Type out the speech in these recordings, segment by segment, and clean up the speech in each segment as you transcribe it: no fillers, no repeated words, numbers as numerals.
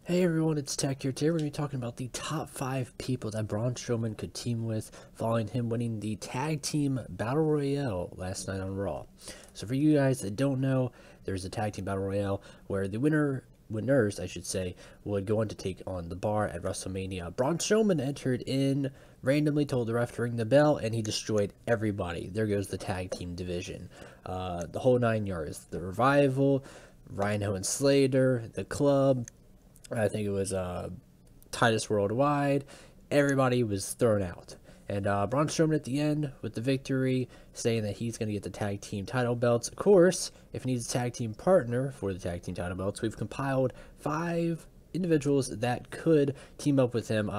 Hey everyone, it's Tech here. Today we're going to be talking about the top 5 people that Braun Strowman could team with following him winning the Tag Team Battle Royale last night on Raw. So for you guys that don't know, there's a Tag Team Battle Royale where the winners, I should say, would go on to take on the Bar at WrestleMania. Braun Strowman entered in, randomly told the ref to ring the bell, and he destroyed everybody. There goes the Tag Team division. The whole 9 yards. The Revival, Rhino and Slater, the Club, I think it was Titus Worldwide. Everybody was thrown out. And Braun Strowman at the end with the victory, saying that he's going to get the tag team title belts. Of course, if he needs a tag team partner for the tag team title belts, we've compiled 5 individuals that could team up with him.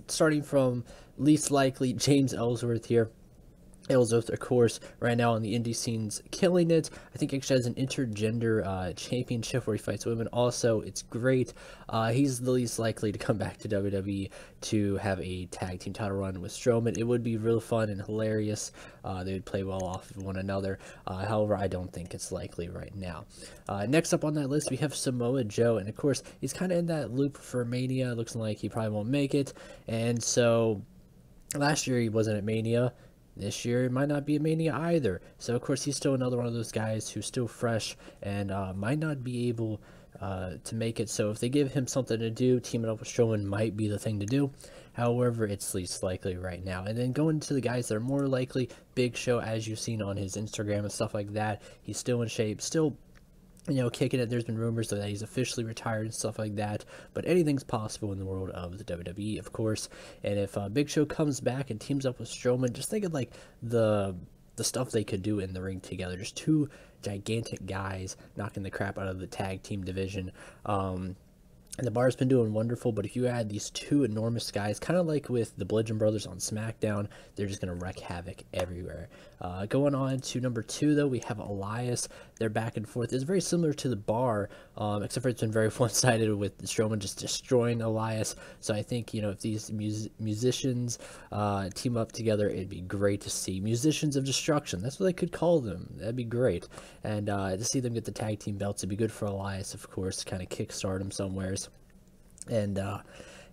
Starting from least likely, James Ellsworth here. Ellsworth, of course, right now on the indie scene's killing it. I think actually has an intergender championship where he fights women. Also, it's great. He's the least likely to come back to WWE to have a tag team title run with Strowman. It would be real fun and hilarious. They would play well off of one another. However, I don't think it's likely right now. Next up on that list, we have Samoa Joe. And of course, he's kind of in that loop for Mania. Looks like he probably won't make it. And so last year he wasn't at Mania. This year it might not be a Mania either. So of course he's still another one of those guys who's still fresh and might not be able to make it. So if they give him something to do, teaming up with Strowman might be the thing to do. However, it's least likely right now. And then going to the guys that are more likely, Big Show, as you've seen on his Instagram and stuff like that. He's still in shape, still kicking it. There's been rumors that he's officially retired and stuff like that, but anything's possible in the world of the WWE, of course. And if Big Show comes back and teams up with Strowman, just think of like the stuff they could do in the ring together. Just two gigantic guys knocking the crap out of the tag team division. And the Bar's been doing wonderful, but if you add these two enormous guys, kind of like with the Bludgeon Brothers on SmackDown, they're just going to wreak havoc everywhere. Going on to number 2, though, we have Elias. They're back and forth. It's very similar to the Bar, except for it's been very one-sided with Strowman just destroying Elias. So I think, if these musicians team up together, it'd be great to see. Musicians of Destruction, that's what they could call them. That'd be great. And to see them get the tag team belts, it'd be good for Elias, of course, kind of kickstart him somewheres. And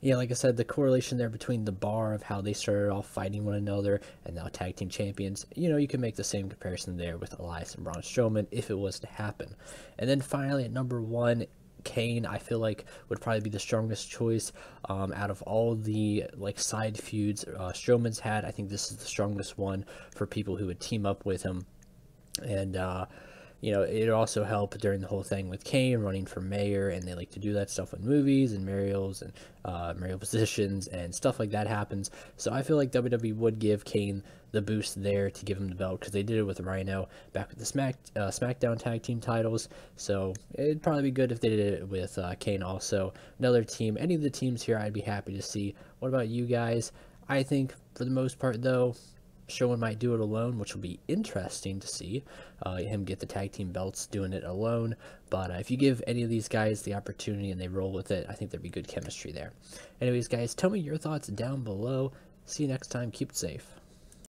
like I said, the correlation there between the Bar of how they started off fighting one another and now tag team champions, you can make the same comparison there with Elias and Braun Strowman if it was to happen. And then finally at number 1, Kane, I feel like would probably be the strongest choice out of all the side feuds Strowman's had. I think this is the strongest one for people who would team up with him. And it also helped during the whole thing with Kane running for mayor, and they like to do that stuff in movies and mayoral positions and stuff like that happens. So I feel like WWE would give Kane the boost there to give him the belt because they did it with Rhino back with the SmackDown tag team titles. So it'd probably be good if they did it with Kane also. Another team, any of the teams here, I'd be happy to see. What about you guys? I think for the most part, though, Strowman might do it alone, which will be interesting to see him get the tag team belts doing it alone. But if you give any of these guys the opportunity and they roll with it, I think there'd be good chemistry there. Anyways, guys, tell me your thoughts down below. See you next time. Keep it safe.